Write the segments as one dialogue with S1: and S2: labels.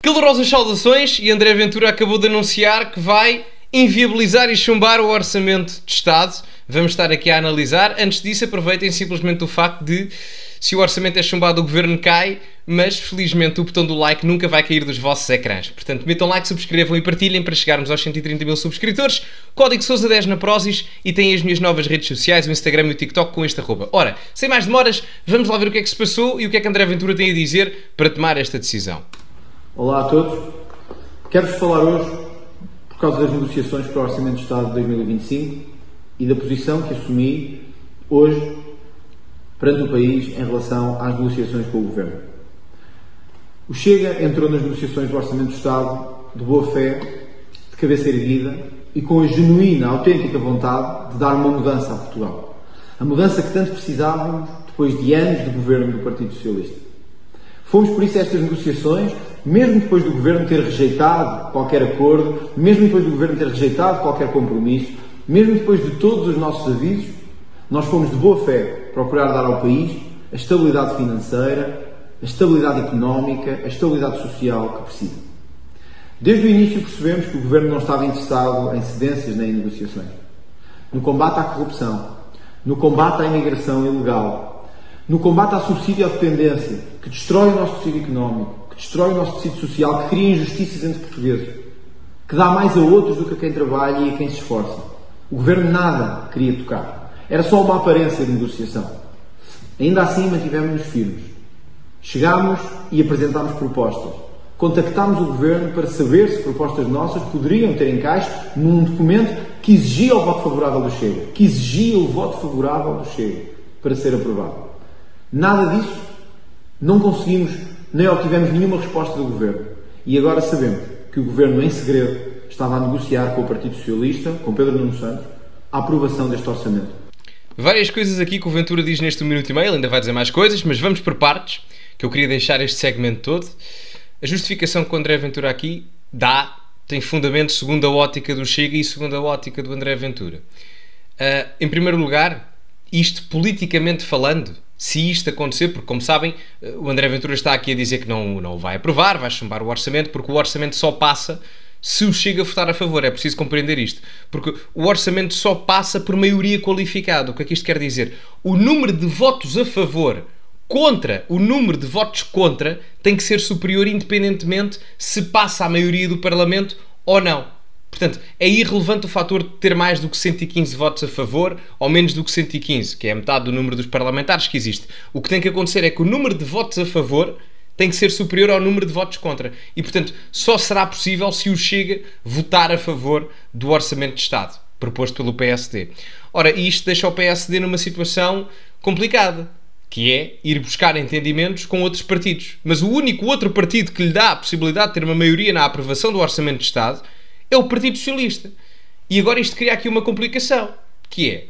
S1: Calorosas saudações, e André Ventura acabou de anunciar que vai inviabilizar e chumbar o Orçamento de Estado. Vamos estar aqui a analisar. Antes disso, aproveitem simplesmente o facto de, se o orçamento é chumbado, o governo cai, mas felizmente o botão do like nunca vai cair dos vossos ecrãs. Portanto, metam like, subscrevam e partilhem para chegarmos aos 130 mil subscritores. Código Sousa10 na Prozis e têm as minhas novas redes sociais, o Instagram e o TikTok com este arroba. Ora, sem mais demoras, vamos lá ver o que é que se passou e o que é que André Ventura tem a dizer para tomar esta decisão.
S2: Olá a todos. Quero-vos falar hoje por causa das negociações para o Orçamento de Estado de 2025 e da posição que assumi hoje perante o país em relação às negociações com o Governo. O Chega entrou nas negociações do Orçamento de Estado de boa fé, de cabeça erguida e com a genuína, autêntica vontade de dar uma mudança a Portugal. A mudança que tanto precisávamos depois de anos de governo do Partido Socialista. Fomos por isso a estas negociações, mesmo depois do Governo ter rejeitado qualquer acordo, mesmo depois do Governo ter rejeitado qualquer compromisso, mesmo depois de todos os nossos avisos, nós fomos de boa fé procurar dar ao país a estabilidade financeira, a estabilidade económica, a estabilidade social que precisa. Desde o início percebemos que o Governo não estava interessado em cedências nem em negociações. No combate à corrupção, no combate à imigração ilegal, no combate à subsídio à dependência, que destrói o nosso tecido económico, que destrói o nosso tecido social, que cria injustiças entre portugueses, que dá mais a outros do que a quem trabalha e a quem se esforça. O Governo nada queria tocar. Era só uma aparência de negociação. Ainda assim mantivemos-nos firmes. Chegámos e apresentámos propostas. Contactámos o Governo para saber se propostas nossas poderiam ter encaixe num documento que exigia o voto favorável do Chega. Que exigia o voto favorável do Chega para ser aprovado. Nada disso, não conseguimos, nem obtivemos nenhuma resposta do Governo. E agora sabemos que o Governo, em segredo, estava a negociar com o Partido Socialista, com Pedro Nuno Santos, a aprovação deste orçamento.
S1: Várias coisas aqui que o Ventura diz neste 1 minuto e meio, ele ainda vai dizer mais coisas, mas vamos por partes, que eu queria deixar este segmento todo. A justificação que o André Ventura aqui dá tem fundamento segundo a ótica do Chega e segundo a ótica do André Ventura. Em primeiro lugar, isto politicamente falando, se isto acontecer, porque como sabem, o André Ventura está aqui a dizer que não o vai aprovar, vai chumbar o orçamento, porque o orçamento só passa se o Chega a votar a favor. É preciso compreender isto, porque o orçamento só passa por maioria qualificada. O que é que isto quer dizer? O número de votos a favor contra o número de votos contra tem que ser superior independentemente se passa a maioria do Parlamento ou não. Portanto, é irrelevante o fator de ter mais do que 115 votos a favor ou menos do que 115, que é a metade do número dos parlamentares que existe. O que tem que acontecer é que o número de votos a favor tem que ser superior ao número de votos contra. E, portanto, só será possível se o Chega votar a favor do Orçamento de Estado, proposto pelo PSD. Ora, isto deixa o PSD numa situação complicada, que é ir buscar entendimentos com outros partidos. Mas o único outro partido que lhe dá a possibilidade de ter uma maioria na aprovação do Orçamento de Estado é o Partido Socialista. E agora isto cria aqui uma complicação, que é,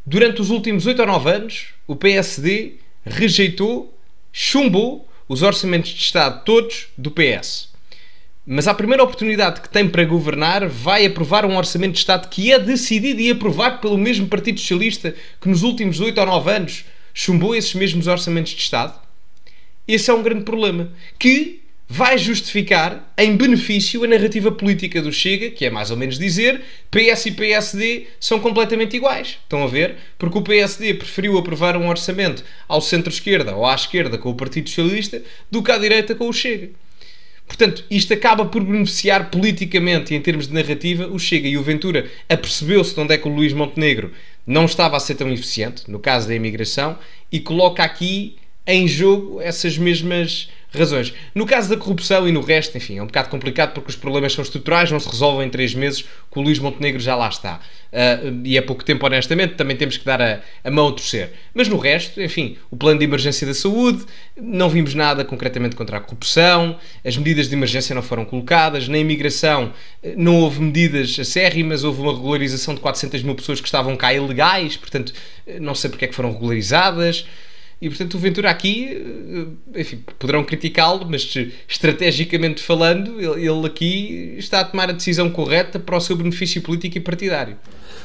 S1: durante os últimos 8 ou 9 anos, o PSD rejeitou, chumbou os orçamentos de Estado todos do PS. Mas à primeira oportunidade que tem para governar, vai aprovar um orçamento de Estado que é decidido e aprovado pelo mesmo Partido Socialista que nos últimos 8 ou 9 anos chumbou esses mesmos orçamentos de Estado. Esse é um grande problema, que vai justificar em benefício a narrativa política do Chega, que é mais ou menos dizer PS e PSD são completamente iguais. Estão a ver? Porque o PSD preferiu aprovar um orçamento ao centro-esquerda ou à esquerda com o Partido Socialista do que à direita com o Chega. Portanto, isto acaba por beneficiar politicamente e em termos de narrativa o Chega. E o Ventura apercebeu-se de onde é que o Luís Montenegro não estava a ser tão eficiente, no caso da imigração, e coloca aqui em jogo essas mesmas razões. No caso da corrupção e no resto, enfim, é um bocado complicado porque os problemas são estruturais, não se resolvem em 3 meses, que o Luís Montenegro já lá está. E é pouco tempo, honestamente, também temos que dar a mão a torcer. Mas no resto, enfim, o plano de emergência da saúde, não vimos nada concretamente contra a corrupção, as medidas de emergência não foram colocadas, na imigração não houve medidas acérrimas, houve uma regularização de 400 mil pessoas que estavam cá ilegais, portanto, não sei porque é que foram regularizadas. E, portanto, o Ventura aqui, enfim, poderão criticá-lo, mas estrategicamente falando, ele aqui está a tomar a decisão correta para o seu benefício político e partidário.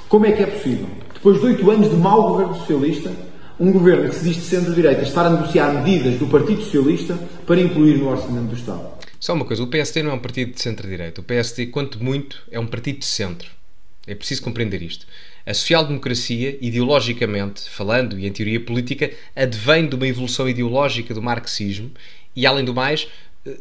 S2: Como é que é possível, depois de 8 anos de mau governo socialista, um governo que se diz de centro-direita estar a negociar medidas do Partido Socialista para incluir no Orçamento do Estado?
S1: Só uma coisa, o PSD não é um partido de centro-direita. O PSD, quanto muito, é um partido de centro. É preciso compreender isto. A social-democracia, ideologicamente falando e em teoria política, advém de uma evolução ideológica do marxismo e, além do mais,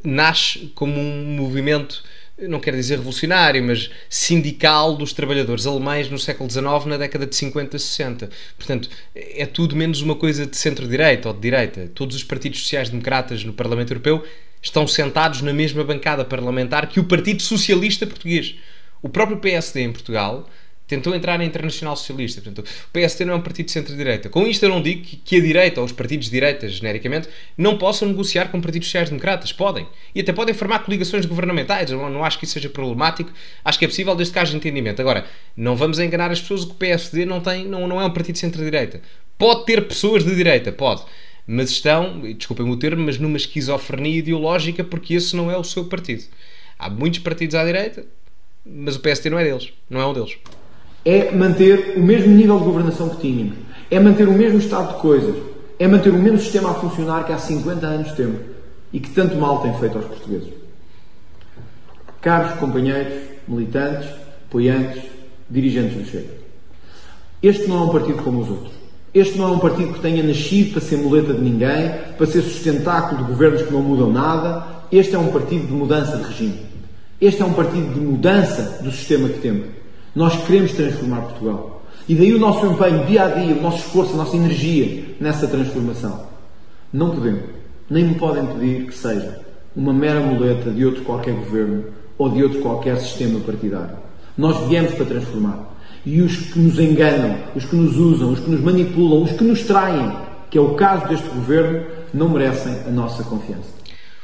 S1: nasce como um movimento, não quero dizer revolucionário, mas sindical dos trabalhadores alemães no século XIX, na década de 50, 60. Portanto, é tudo menos uma coisa de centro-direita ou de direita. Todos os partidos sociais-democratas no Parlamento Europeu estão sentados na mesma bancada parlamentar que o Partido Socialista Português. O próprio PSD em Portugal tentou entrar na Internacional Socialista. Portanto, o PSD não é um partido de centro-direita. Com isto eu não digo que a direita, ou os partidos de direita, genericamente, não possam negociar com partidos sociais-democratas. Podem. E até podem formar coligações governamentais. Eu não acho que isso seja problemático. Acho que é possível desde que haja entendimento. Agora, não vamos enganar as pessoas que o PSD não é um partido de centro-direita. Pode ter pessoas de direita, pode. Mas estão, desculpem o termo, mas numa esquizofrenia ideológica, porque esse não é o seu partido. Há muitos partidos à direita, mas o PSD não é deles. Não é um deles.
S2: É manter o mesmo nível de governação que tínhamos. É manter o mesmo estado de coisas. É manter o mesmo sistema a funcionar que há 50 anos temos e que tanto mal tem feito aos portugueses. Caros companheiros, militantes, apoiantes, dirigentes do Chega. Este não é um partido como os outros. Este não é um partido que tenha nascido para ser muleta de ninguém, para ser sustentáculo de governos que não mudam nada. Este é um partido de mudança de regime. Este é um partido de mudança do sistema que temos. Nós queremos transformar Portugal. E daí o nosso empenho, dia a dia, o nosso esforço, a nossa energia nessa transformação. Não podemos, nem me podem pedir que seja uma mera muleta de outro qualquer governo ou de outro qualquer sistema partidário. Nós viemos para transformar. E os que nos enganam, os que nos usam, os que nos manipulam, os que nos traem, que é o caso deste governo, não merecem a nossa confiança.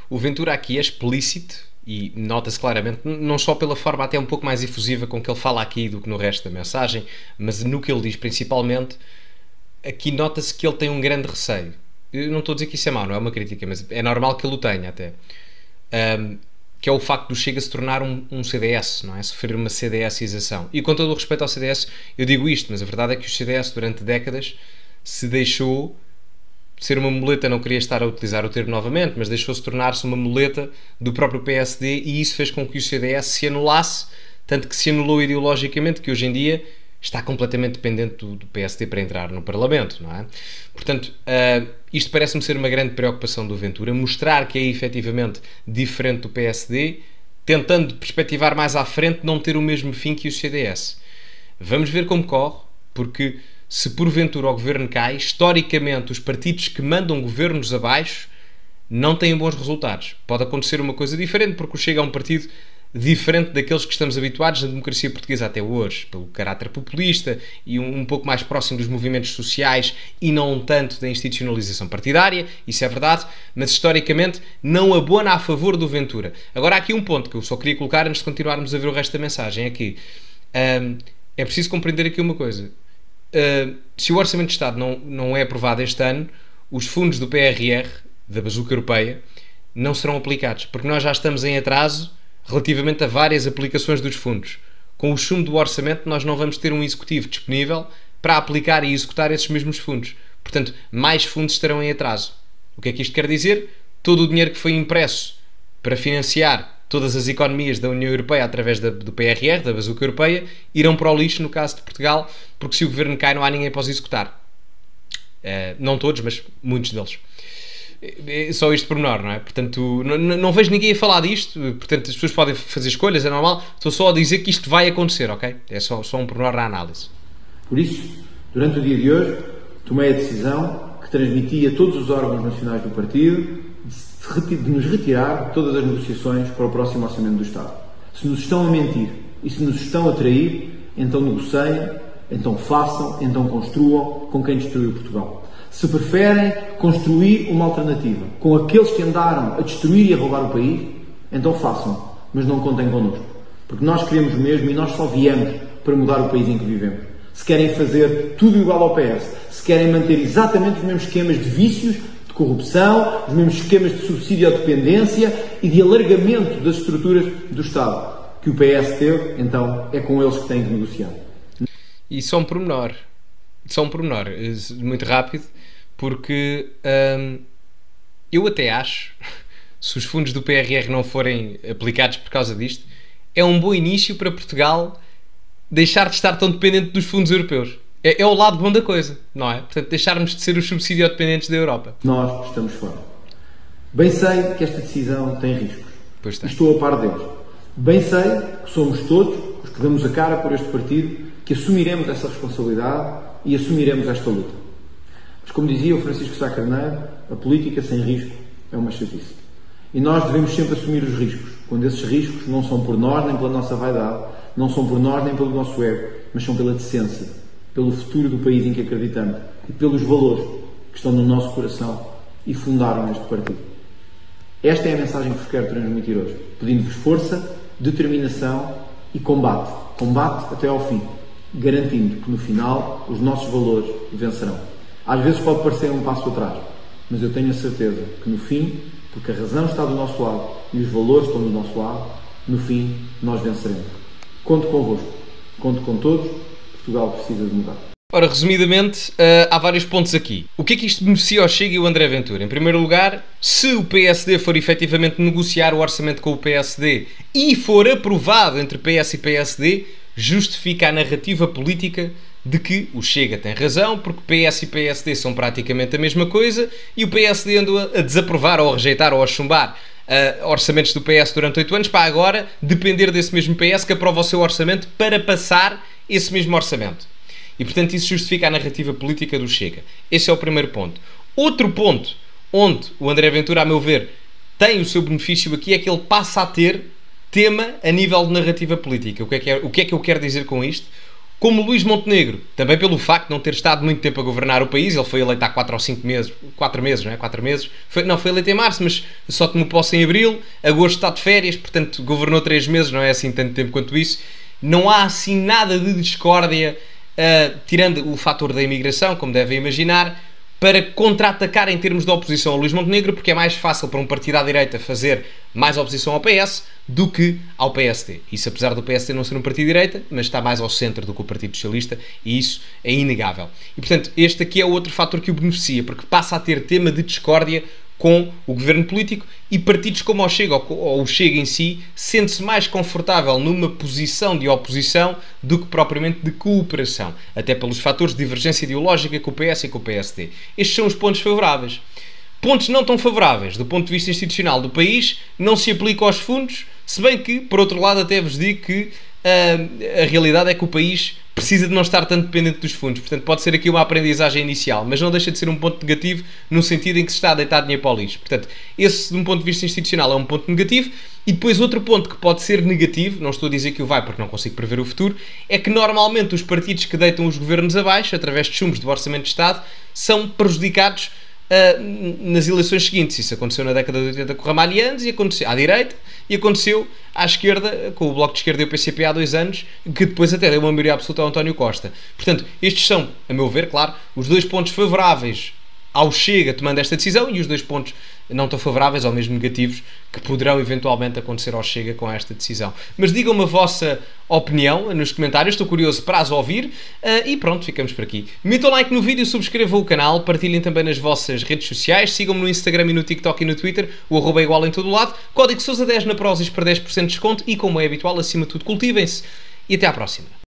S1: O Ventura aqui é explícito e nota-se claramente, não só pela forma até um pouco mais efusiva com que ele fala aqui do que no resto da mensagem, mas no que ele diz principalmente, aqui nota-se que ele tem um grande receio. Eu não estou a dizer que isso é mau, não é uma crítica, mas é normal que ele o tenha até. Que é o facto do Chega se tornar um CDS, não é? Sofrer uma CDSização. E com todo o respeito ao CDS, eu digo isto, mas a verdade é que o CDS durante décadas se deixou ser uma muleta, não queria estar a utilizar o termo novamente, mas deixou-se tornar-se uma muleta do próprio PSD e isso fez com que o CDS se anulasse, tanto que se anulou ideologicamente, que hoje em dia está completamente dependente do PSD para entrar no Parlamento, não é? Portanto, isto parece-me ser uma grande preocupação do Ventura, mostrar que é efetivamente diferente do PSD, tentando perspectivar mais à frente não ter o mesmo fim que o CDS. Vamos ver como corre, porque se porventura o governo cai, historicamente os partidos que mandam governos abaixo não têm bons resultados. Pode acontecer uma coisa diferente, porque o Chega é um partido diferente daqueles que estamos habituados na democracia portuguesa até hoje, pelo caráter populista e um pouco mais próximo dos movimentos sociais e não tanto da institucionalização partidária, isso é verdade, mas historicamente não abona a favor do Ventura. Agora há aqui um ponto que eu só queria colocar antes de continuarmos a ver o resto da mensagem, é que é preciso compreender aqui uma coisa. Se o Orçamento de Estado não é aprovado este ano, os fundos do PRR, da Bazuca Europeia, não serão aplicados, porque nós já estamos em atraso relativamente a várias aplicações dos fundos. Com o chumbo do orçamento nós não vamos ter um executivo disponível para aplicar e executar esses mesmos fundos. Portanto, mais fundos estarão em atraso. O que é que isto quer dizer? Todo o dinheiro que foi impresso para financiar todas as economias da União Europeia através do PRR, da Bazuca Europeia, irão para o lixo no caso de Portugal, porque se o governo cai não há ninguém para os executar. Não todos, mas muitos deles. É só este pormenor, não é? Portanto, não vejo ninguém a falar disto, portanto as pessoas podem fazer escolhas, é normal, estou só a dizer que isto vai acontecer, ok? É só um pormenor na análise.
S2: Por isso, durante o dia de hoje, tomei a decisão que transmiti a todos os órgãos nacionais do partido de nos retirar de todas as negociações para o próximo Orçamento do Estado. Se nos estão a mentir e se nos estão a trair, então negociem, então façam, então construam com quem destruiu Portugal. Se preferem construir uma alternativa com aqueles que andaram a destruir e a roubar o país, então façam, mas não contem connosco. Porque nós queremos o mesmo e nós só viemos para mudar o país em que vivemos. Se querem fazer tudo igual ao PS, se querem manter exatamente os mesmos esquemas de vícios, de corrupção, os mesmos esquemas de subsídio à dependência e de alargamento das estruturas do Estado que o PS teve, então é com eles que têm que negociar.
S1: E só um pormenor, muito rápido, porque eu até acho, se os fundos do PRR não forem aplicados por causa disto, é um bom início para Portugal deixar de estar tão dependente dos fundos europeus. É o lado bom da coisa, não é? Portanto, deixarmos de ser os subsidio-dependentes da Europa.
S2: Nós estamos fora. Bem sei que esta decisão tem riscos.
S1: Pois tem.
S2: E estou a par deles. Bem sei que somos todos os que damos a cara por este partido que assumiremos essa responsabilidade e assumiremos esta luta. Mas como dizia o Francisco Sá Carneiro, a política sem risco é uma chatice. E nós devemos sempre assumir os riscos, quando esses riscos não são por nós nem pela nossa vaidade, não são por nós nem pelo nosso ego, mas são pela decência, pelo futuro do país em que acreditamos e pelos valores que estão no nosso coração e fundaram este partido. Esta é a mensagem que vos quero transmitir hoje, pedindo-vos força, determinação e combate. Combate até ao fim, garantindo que no final os nossos valores vencerão. Às vezes pode parecer um passo atrás, mas eu tenho a certeza que no fim, porque a razão está do nosso lado e os valores estão do nosso lado, no fim nós venceremos. Conto convosco, conto com todos, Portugal precisa de mudar.
S1: Ora, resumidamente, há vários pontos aqui. O que é que isto beneficia ao Chega e o André Ventura? Em primeiro lugar, se o PSD for efetivamente negociar o orçamento com o PSD e for aprovado entre PS e PSD, justifica a narrativa política de que o Chega tem razão, porque PS e PSD são praticamente a mesma coisa e o PSD andou a desaprovar ou a rejeitar ou a chumbar orçamentos do PS durante 8 anos para agora depender desse mesmo PS que aprova o seu orçamento para passar esse mesmo orçamento. E, portanto, isso justifica a narrativa política do Chega. Esse é o primeiro ponto. Outro ponto onde o André Ventura, a meu ver, tem o seu benefício aqui é que ele passa a ter tema a nível de narrativa política. O que é que eu quero dizer com isto? Como Luís Montenegro, também pelo facto de não ter estado muito tempo a governar o país, ele foi eleito há 4 ou 5 meses, 4 meses, não é? 4 meses, foi eleito em março, mas só tomou posse em abril, agosto está de férias, portanto governou 3 meses, não é assim tanto tempo quanto isso. Não há assim nada de discórdia, tirando o fator da imigração, como devem imaginar, para contra-atacar em termos de oposição ao Luís Montenegro, porque é mais fácil para um partido à direita fazer mais oposição ao PS do que ao PSD. Isso apesar do PSD não ser um partido de direita, mas está mais ao centro do que o Partido Socialista, e isso é inegável. E, portanto, este aqui é outro fator que o beneficia, porque passa a ter tema de discórdia com o governo político e partidos como o Chega ou o Chega em si sente-se mais confortável numa posição de oposição do que propriamente de cooperação, até pelos fatores de divergência ideológica com o PS e com o PSD. Estes são os pontos favoráveis. Pontos não tão favoráveis do ponto de vista institucional do país, não se aplica aos fundos, se bem que, por outro lado, até vos digo que a realidade é que o país precisa de não estar tanto dependente dos fundos. Portanto, pode ser aqui uma aprendizagem inicial, mas não deixa de ser um ponto negativo no sentido em que se está a deitar dinheiro para o lixo. Portanto, esse, de um ponto de vista institucional, é um ponto negativo. E depois outro ponto que pode ser negativo, não estou a dizer que o vai porque não consigo prever o futuro, é que normalmente os partidos que deitam os governos abaixo, através de chumbos do Orçamento de Estado, são prejudicados nas eleições seguintes. Isso aconteceu na década de 80 com o Ramalho e Andes, e aconteceu à direita, e aconteceu à esquerda com o Bloco de Esquerda e o PCP há 2 anos, que depois até deu uma maioria absoluta ao António Costa. Portanto, estes são, a meu ver, claro, os 2 pontos favoráveis ao Chega tomando esta decisão e os 2 pontos não tão favoráveis ou mesmo negativos que poderão eventualmente acontecer ao Chega com esta decisão. Mas digam-me a vossa opinião nos comentários, estou curioso para as ouvir e pronto, ficamos por aqui. Metam like no vídeo, subscrevam o canal, partilhem também nas vossas redes sociais, sigam-me no Instagram e no TikTok e no Twitter, o @ é igual em todo o lado, código Sousa10 na Prozis para 10% de desconto e, como é habitual, acima de tudo, cultivem-se e até à próxima.